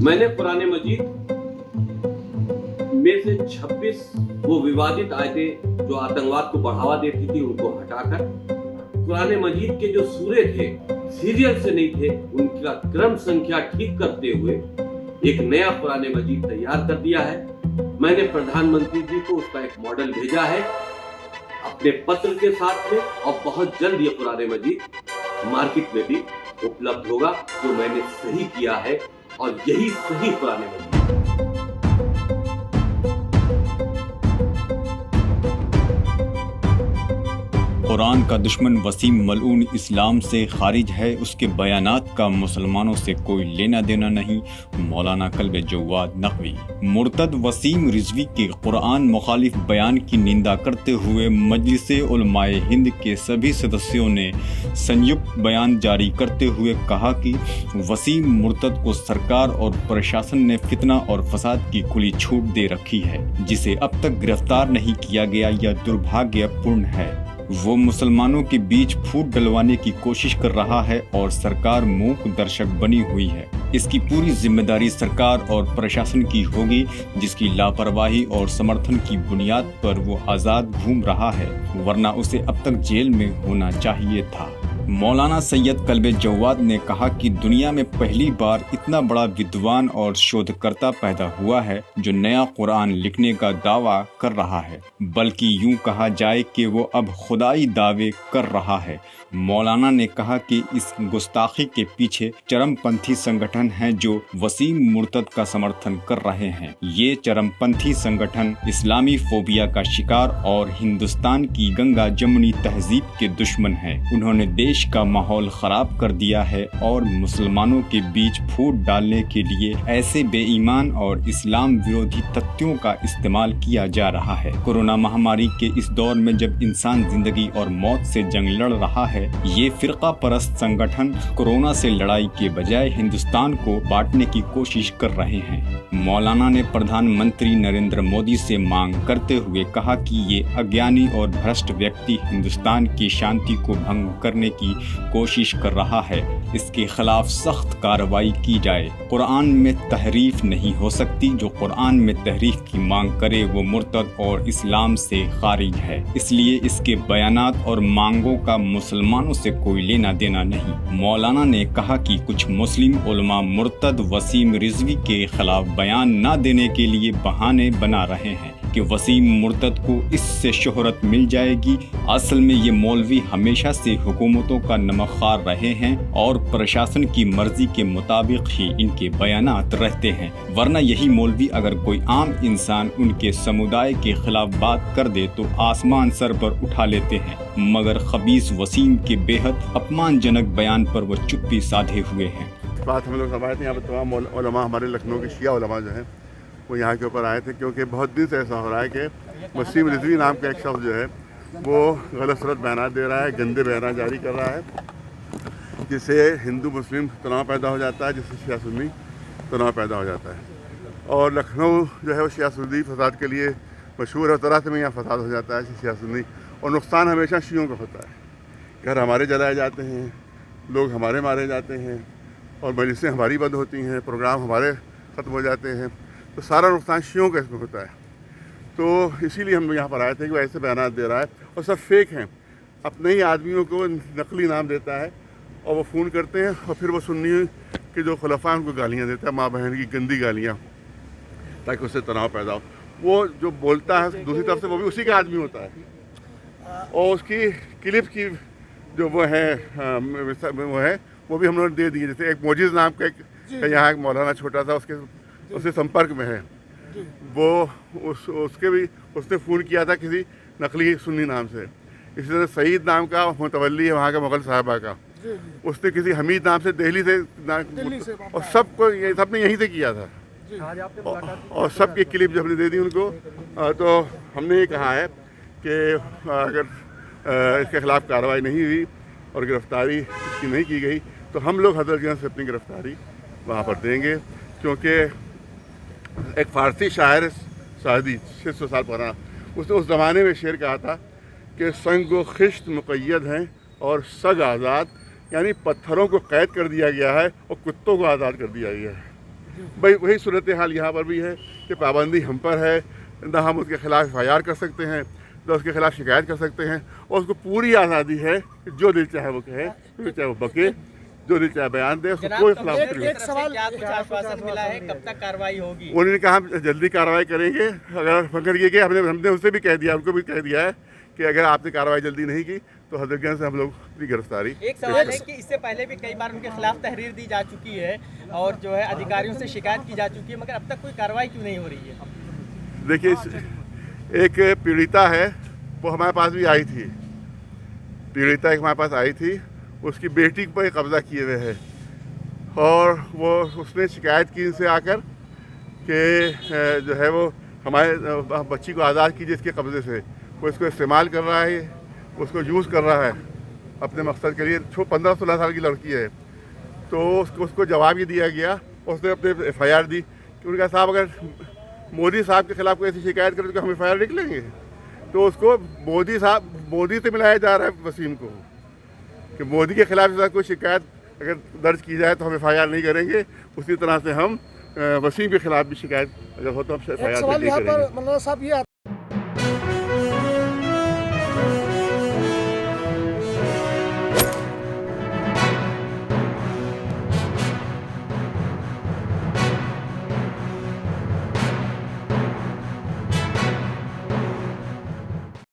मैंने कुरान मजीद में से 26 वो विवादित आयतें जो आतंकवाद को बढ़ावा देती थी उनको हटाकर कुरान मजीद के जो सूरे थे सीरियल से नहीं थे उनका क्रम संख्या ठीक करते हुए एक नया कुरान मजीद तैयार कर दिया है। मैंने प्रधानमंत्री जी को उसका एक मॉडल भेजा है अपने पत्र के साथ में और बहुत जल्द ये कुरान मजीद मार्केट में भी उपलब्ध होगा। जो मैंने सही किया है और यही सही कुरान मजीद। कुरान का दुश्मन वसीम मलऊन इस्लाम से खारिज है, उसके बयानात का मुसलमानों से कोई लेना देना नहीं। मौलाना कल्बे जव्वाद नकवी। मुर्तद वसीम रिजवी के कुरान मुखालिफ बयान की निंदा करते हुए मजलिसे उलमाए हिंद के सभी सदस्यों ने संयुक्त बयान जारी करते हुए कहा कि वसीम मुर्तद को सरकार और प्रशासन ने फितना और फसाद की खुली छूट दे रखी है, जिसे अब तक गिरफ्तार नहीं किया गया। यह दुर्भाग्यपूर्ण है। वो मुसलमानों के बीच फूट डलवाने की कोशिश कर रहा है और सरकार मूक दर्शक बनी हुई है। इसकी पूरी जिम्मेदारी सरकार और प्रशासन की होगी, जिसकी लापरवाही और समर्थन की बुनियाद पर वो आज़ाद घूम रहा है, वरना उसे अब तक जेल में होना चाहिए था। मौलाना सैयद कल्बे जव्वाद ने कहा कि दुनिया में पहली बार इतना बड़ा विद्वान और शोधकर्ता पैदा हुआ है जो नया कुरान लिखने का दावा कर रहा है, बल्कि यूं कहा जाए कि वो अब खुदाई दावे कर रहा है। मौलाना ने कहा कि इस गुस्ताखी के पीछे चरमपंथी संगठन हैं जो वसीम मुर्तद का समर्थन कर रहे हैं। ये चरमपंथी संगठन इस्लामी फोबिया का शिकार और हिंदुस्तान की गंगा जमुनी तहजीब के दुश्मन हैं। उन्होंने देश का माहौल खराब कर दिया है और मुसलमानों के बीच फूट डालने के लिए ऐसे बेईमान और इस्लाम विरोधी तथ्यों का इस्तेमाल किया जा रहा है। कोरोना महामारी के इस दौर में जब इंसान जिंदगी और मौत से जंग लड़ रहा है, ये फिरका परस्त संगठन कोरोना से लड़ाई के बजाय हिंदुस्तान को बांटने की कोशिश कर रहे हैं। मौलाना ने प्रधानमंत्री नरेंद्र मोदी से मांग करते हुए कहा कि ये अज्ञानी और भ्रष्ट व्यक्ति हिंदुस्तान की शांति को भंग करने की कोशिश कर रहा है, इसके खिलाफ सख्त कार्रवाई की जाए। कुरान में तहरीफ नहीं हो सकती। जो कुरान में तहरीफ की मांग करे वो मुर्तद और इस्लाम से खारिज है, इसलिए इसके बयानात और मांगों का मुसलमानों से कोई लेना देना नहीं। मौलाना ने कहा कि कुछ मुस्लिम उलमा मुर्तद वसीम रिजवी के खिलाफ बयान न देने के लिए बहाने बना रहे हैं कि वसीम मुर्तद को इससे शोहरत मिल जाएगी। असल में ये मौलवी हमेशा से हुकूमतों का नमकखार रहे हैं और प्रशासन की मर्जी के मुताबिक ही इनके बयानात रहते हैं, वरना यही मौलवी अगर कोई आम इंसान उनके समुदाय के खिलाफ बात कर दे तो आसमान सर पर उठा लेते हैं। मगर खबीस वसीम के बेहद अपमानजनक बयान पर वो चुप्पी साधे हुए हैं। बात हम लोग करवाए थे, यहाँ पर तमाम उलमा हमारे लखनऊ के शिया उलमा जो हैं वो यहाँ के ऊपर आए थे, क्योंकि बहुत दिन से ऐसा हो रहा है कि वसीम रिजवी नाम का एक शख्स जो है वो गलत सलत बयान दे रहा है, गंदे बयान जारी कर रहा है, जिससे हिंदू मुस्लिम तनाव पैदा हो जाता है, जिससे शिया सुन्नी तनाव पैदा हो जाता है। और लखनऊ जो है वो शिया सुन्नी फसाद के लिए मशहूर है। तरह से में यहाँ फसाद हो जाता है शिया सुन्नी, और नुकसान हमेशा शियों का होता है। घर हमारे जलाए जाते हैं, लोग हमारे मारे जाते हैं, और मजलिसें हमारी बंद होती हैं, प्रोग्राम हमारे ख़त्म हो जाते हैं, तो सारा नुकसान शियों का इसमें होता है। तो इसीलिए हम यहाँ पर आए थे कि वो ऐसे बयान दे रहा है और सब फेक हैं। अपने ही आदमियों को नकली नाम देता है और वो फ़ोन करते हैं और फिर वो सुन्नी के जो खुलफा उनको गालियाँ देता है, माँ बहन की गंदी गालियाँ, ताकि उससे तनाव पैदा हो। वो जो बोलता है दूसरी तरफ से वो भी उसी का आदमी होता है, और उसकी क्लिप की जो वो है वो भी हम लोगों ने दे दी। जैसे एक मोजिज़ नाम का एक यहाँ एक मौलाना छोटा सा उसके संपर्क में है, वो उसने फ़ोन किया था किसी नकली सुन्नी नाम से। इसी तरह सईद नाम का मुतवल्ली है वहाँ का मुग़ल साहबा का, उसने किसी हमीद नाम से दिल्ली से और सबने यहीं से किया था, और सबकी क्लिप जब हमने दे दी उनको, तो हमने ये कहा है कि अगर इसके ख़िलाफ़ कार्रवाई नहीं हुई और गिरफ़्तारी इसकी नहीं की गई तो हम लोग हजरतगंज से अपनी गिरफ़्तारी वहाँ पर देंगे। क्योंकि एक फ़ारसी शायर सादी 600 साल पुराना, उसने उस ज़माने में शेर कहा था कि संग व खिश्त मुक़य्यद हैं और सग आज़ाद, यानी पत्थरों को कैद कर दिया गया है और कुत्तों को आज़ाद कर दिया गया है। भाई वही सूरत हाल यहाँ पर भी है कि पाबंदी हम पर है, ना हम उसके खिलाफ FIR कर सकते हैं, ना उसके खिलाफ शिकायत कर सकते हैं, और उसको पूरी आज़ादी है कि जो दिल चाहे वो कहे, जो चाहे वो बके, जो दिल चाहे बयान दे, उसको कोई खिलाफ नहीं। एक सवाल, क्या कुछ आश्वासन मिला है, कब तक कार्रवाई होगी? उन्होंने कहा हम जल्दी कार्रवाई करेंगे। अगर ये कि हमने उनसे भी कह दिया, उनको भी कह दिया है कि अगर आपने कार्रवाई जल्दी नहीं की तो हदगंज से हम लोग अपनी गिरफ्तारी। एक सवाल है कि इससे पहले भी कई बार उनके खिलाफ तहरीर दी जा चुकी है और जो है अधिकारियों से शिकायत की जा चुकी है, मगर अब तक कोई कार्रवाई क्यों नहीं हो रही है? देखिए, एक पीड़िता है, वो हमारे पास भी आई थी, पीड़िता एक हमारे पास आई थी, उसकी बेटी पर कब्जा किए हुए है, और वो उसने शिकायत की इनसे आकर कि जो है वो हमारे बच्ची को आज़ाद कीजिए इसके कब्ज़े से, वो इसको इस्तेमाल कर रहा है, उसको यूज़ कर रहा है अपने मकसद के लिए। 15-16 साल की लड़की है, तो उसको जवाब ये दिया गया, उसने अपने FIR दी कि उनका साहब अगर मोदी साहब के खिलाफ कोई ऐसी शिकायत करें तो हम FIR निकलेंगे। तो उसको मोदी से मिलाया जा रहा है वसीम को कि मोदी के खिलाफ कोई शिकायत अगर दर्ज की जाए तो हम FIR नहीं करेंगे, उसी तरह से हम वसीम के खिलाफ भी शिकायत अगर हो तो हम FIR नहीं करेंगे।